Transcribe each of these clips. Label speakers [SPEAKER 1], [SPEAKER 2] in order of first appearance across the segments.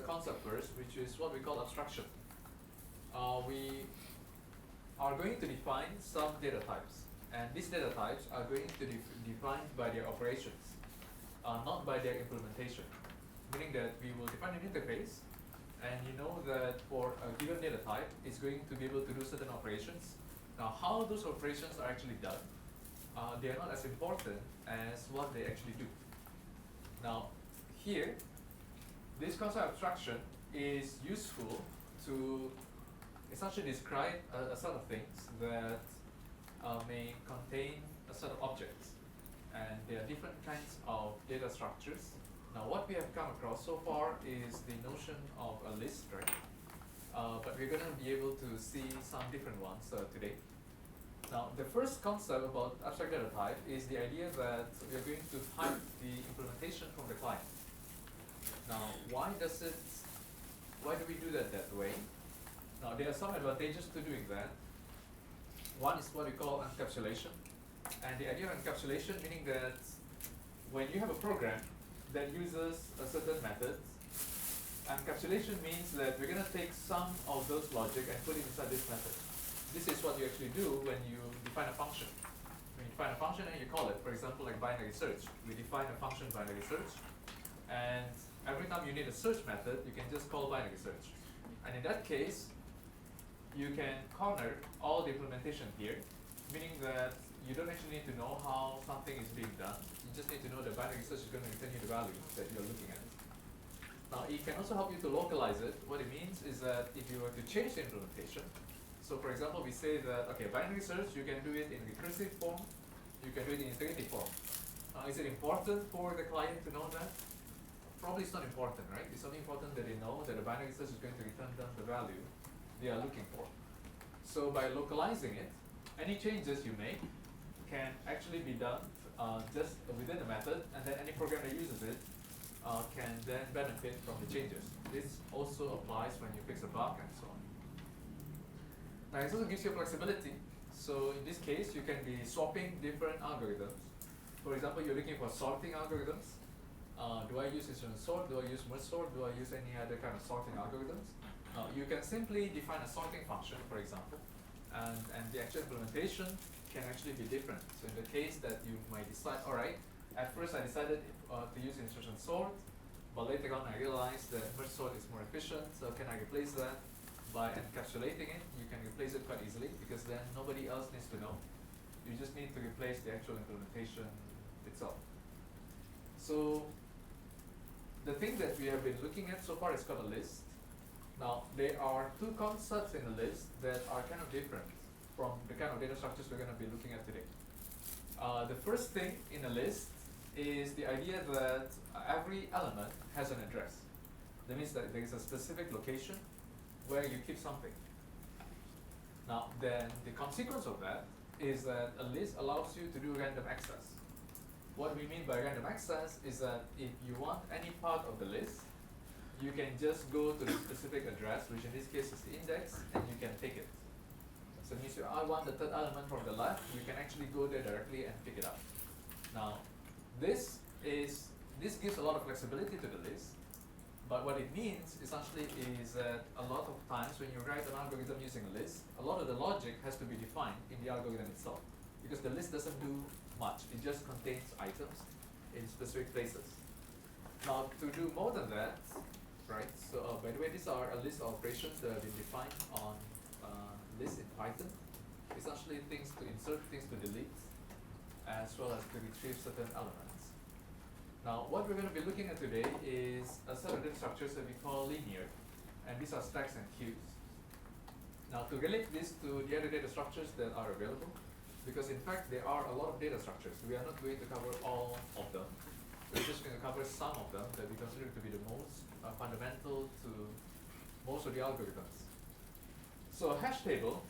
[SPEAKER 1] concept first, which is what we call abstraction. We are going to define some data types, and these data types are going to be defined by their operations, not by their implementation. Meaning that we will define an interface, and you know that for a given data type, it's going to be able to do certain operations. Now, how those operations are actually done, they are not as important as what they actually do. Now, here, this concept of abstraction is useful to essentially describe a set of things that may contain a set of objects. And there are different kinds of data structures. Now, what we have come across so far is the notion of a list, right? But we're going to be able to see some different ones today. Now, the first concept about abstract data type is the idea that we are going to hide the implementation from the client. Now, why do we do that way? Now, there are some advantages to doing that. One is what we call encapsulation. And the idea of encapsulation meaning that when you have a program that uses a certain method, encapsulation means that we're going to take some of those logic and put it inside this method. This is what you actually do when you define a function. When you define a function and you call it, for example, like binary search. We define a function binary search, and every time you need a search method, you can just call binary search. And in that case, you can corner all the implementation here, meaning that you don't actually need to know how something is being done. You just need to know that binary search is going to return you the value that you're looking at. Now, it can also help you to localize it. What it means is that if you were to change the implementation, so for example, we say that, okay, binary search, you can do it in recursive form, you can do it in iterative form. Is it important for the client to know that? Probably it's not important, right? It's only important that they know that the binary search is going to return them the value they are looking for. So by localizing it, any changes you make can actually be done just within the method, and then any program that uses it can then benefit from the changes. This also applies when you fix a bug and so on. Now, it also gives you flexibility. So in this case, you can be swapping different algorithms. For example, you're looking for sorting algorithms. Do I use instruction sort? Do I use merge sort? Do I use any other kind of sorting algorithms? You can simply define a sorting function, for example, and the actual implementation can actually be different. So in the case that you might decide, all right, at first I decided to use instruction sort, but later on I realized that merge sort is more efficient, so can I replace that? By encapsulating it, you can replace it quite easily because then nobody else needs to know. You just need to replace the actual implementation itself. So the thing that we have been looking at so far is called a list. Now, there are two concepts in the list that are kind of different from the kind of data structures we're going to be looking at today. The first thing in a list is the idea that every element has an address. That means that there is a specific location where you keep something. Now, then the consequence of that is that a list allows you to do random access. What we mean by random access is that if you want any part of the list, you can just go to the specific address, which in this case is the index, and you can take it. So it means if I want the third element from the left, you can actually go there directly and pick it up. Now, this gives a lot of flexibility to the list, but what it means essentially is that a lot of times when you write an algorithm using a list, a lot of the logic has to be defined in the algorithm itself, because the list doesn't do much. It just contains items in specific places. Now, to do more than that, right, so by the way, these are a list of operations that have been defined on list in Python. Essentially things to insert, things to delete, as well as to retrieve certain elements. Now, what we're going to be looking at today is a set of data structures that we call linear, and these are stacks and queues. Now, to relate this to the other data structures that are available, because in fact there are a lot of data structures. We are not going to cover all of them. We're just going to cover some of them that we consider to be the most fundamental to most of the algorithms. So a hash table,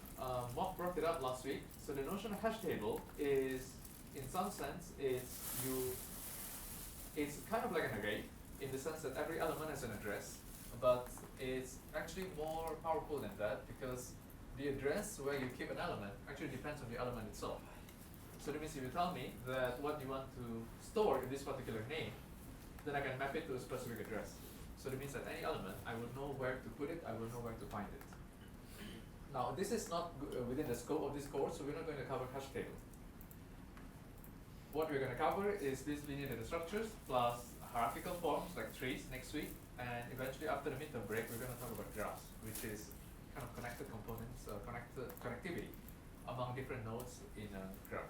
[SPEAKER 1] Mark brought it up last week. So the notion of hash table is, in some sense, it's kind of like an array in the sense that every element has an address, but it's actually more powerful than that because the address where you keep an element actually depends on the element itself. So that means if you tell me that what you want to store in this particular name, then I can map it to a specific address. So So that means that any element, I will know where to put it, I will know where to find it. Now, this is not within the scope of this course, so we're not going to cover hash table. What we're going to cover is these linear data structures plus hierarchical forms like trees next week, and eventually after the midterm break, we're going to talk about graphs, which is kind of connected components, connectivity among different nodes in a graph.